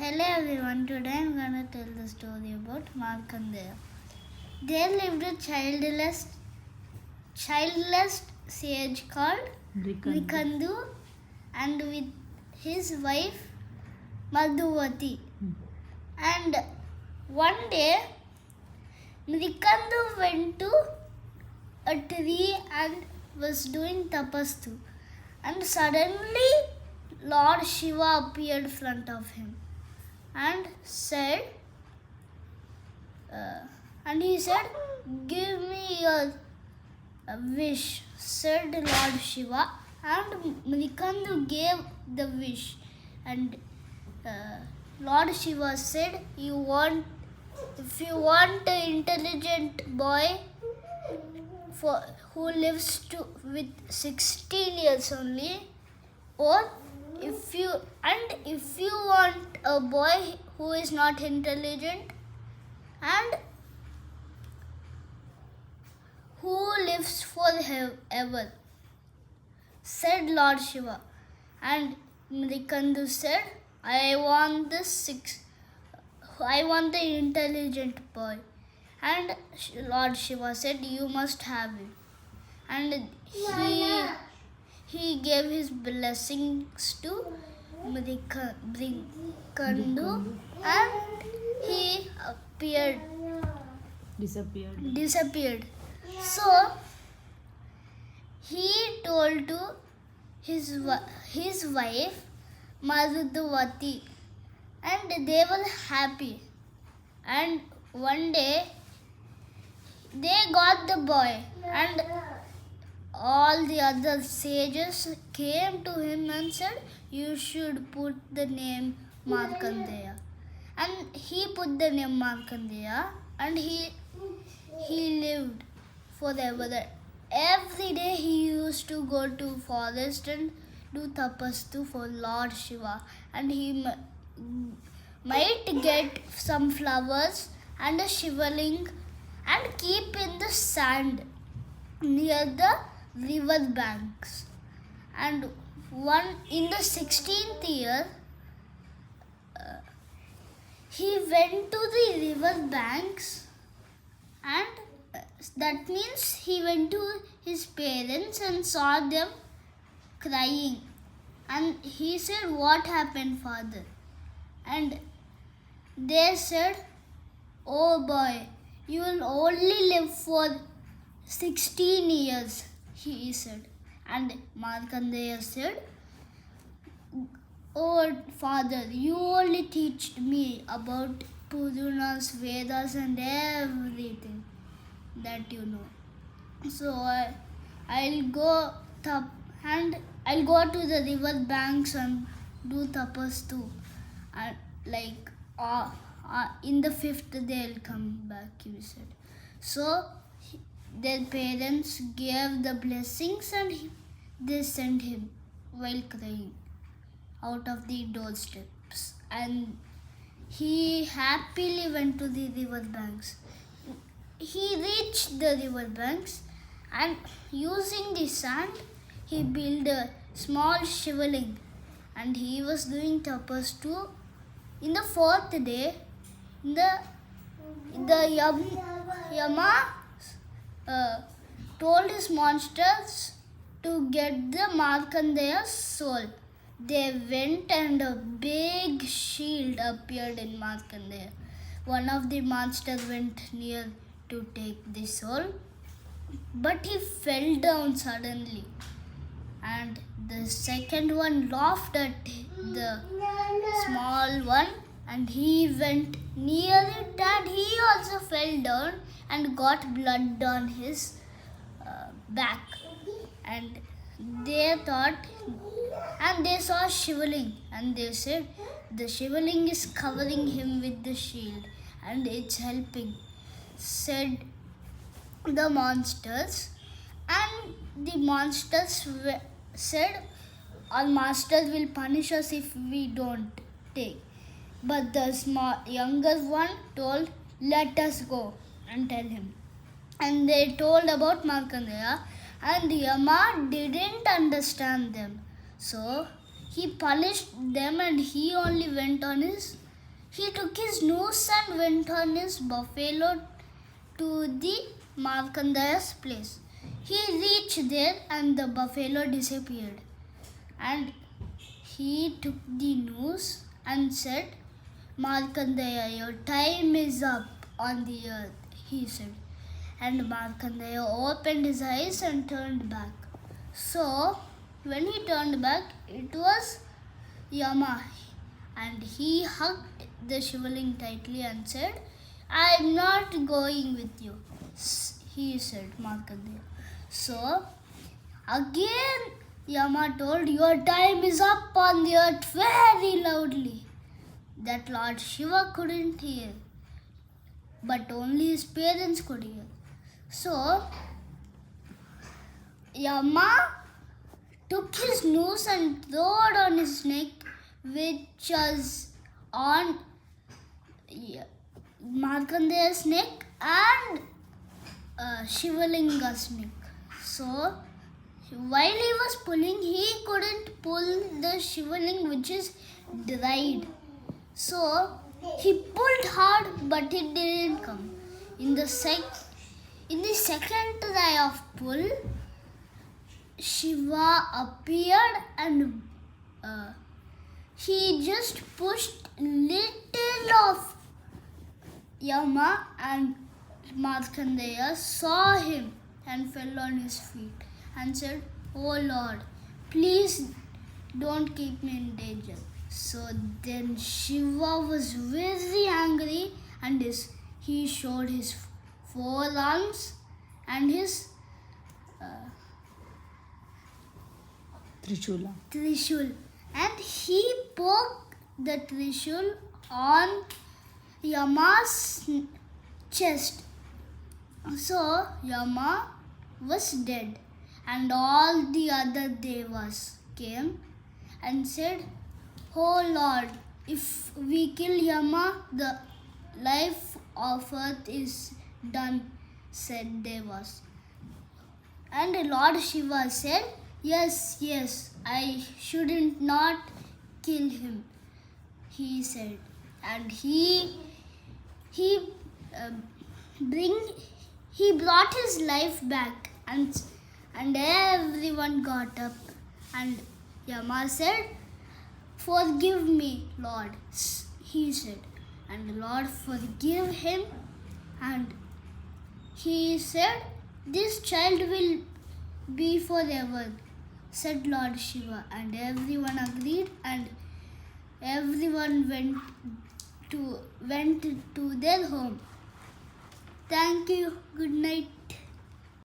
Hello everyone, today I'm gonna tell the story about Markandeya. There lived a childless sage called Rikandu and with his wife Madhuvati. And one day Rikandu went to a tree and was doing tapastu. And suddenly Lord Shiva appeared in front of him and said, he said, "Give me your wish," said Lord Shiva, and Mrikandu gave the wish. And Lord Shiva said, if you want an intelligent boy who lives with 16 years only, or if you want a boy who is not intelligent and who lives forever, said Lord Shiva. And Mrikandu said, I want the intelligent boy. And Lord Shiva said, you must have it. And he gave his blessings to Mrikandu and he disappeared. So he told to his wife Madhuvati, and they were happy. And one day they got the boy, and all the other sages came to him and said, you should put the name Markandeya. And he put the name Markandeya, and he lived forever. Every day he used to go to forest and do tapastu for Lord Shiva, and he might get some flowers and a shivaling and keep in the sand near the river banks. And in the 16th year, he went to the river banks, and that means he went to his parents and saw them crying. And he said, what happened, father? And they said, oh boy, you will only live for 16 years, he said. And Markandeya said, oh father, you only teach me about Puranas, Vedas and everything that you know. So I'll go to the river banks and do tapas too. And in the 5th day I'll come back, he said. So their parents gave the blessings and they sent him while crying out of the doorsteps. And he happily went to the river banks. He reached the river banks, and using the sand, he built a small shivaling, and he was doing tapas too. In the 4th day, the Yama told his monsters to get the Markandeya's soul. They went, and a big shield appeared in Markandeya. One of the monsters went near to take the soul, but he fell down suddenly. And the second one laughed at the small one, and he went near it, and he also fell down and got blood on his back. And they thought, and they saw shivaling, and they said, the shivaling is covering him with the shield and it's helping, said the monsters. And the monsters said, our masters will punish us if we don't take. But the younger one told, let us go and tell him. And they told about Markandeya, and Yama didn't understand them. So he punished them, and he only went on his He took his noose and went on his buffalo to the Markandeya's place. He reached there and the buffalo disappeared. And he took the noose and said, Markandeya, your time is up on the earth, he said. And Markandeya opened his eyes and turned back. So, when he turned back, it was Yama. And he hugged the Shivaling tightly and said, I am not going with you, he said, Markandeya. So, again Yama told, your time is up on the earth very loudly, that Lord Shiva couldn't hear, but only his parents could hear. So, Yama took his noose and threw it on his neck, which was on Markandeya's neck and Shivalinga's neck. So, while he was pulling, he couldn't pull the Shivaling, which is dried. So, he pulled hard, but it didn't come. In the second try of pull, Shiva appeared and he just pushed little of Yama, and Markandeya saw him and fell on his feet and said, Oh Lord, please don't keep me in danger. So then Shiva was very angry and he showed his forearms and his Trishul, and he poked the Trishul on Yama's chest. So Yama was dead, and all the other devas came and said, Oh Lord, if we kill Yama, the life of earth is done, said devas. And Lord Shiva said, Yes, I shouldn't not kill him, he said. And he brought his life back, and everyone got up, and Yama said, Forgive me, Lord, he said. And the Lord forgave him, and he said, This child will be forever, said Lord Shiva. And everyone agreed, and everyone went to their home. Thank you. Good night.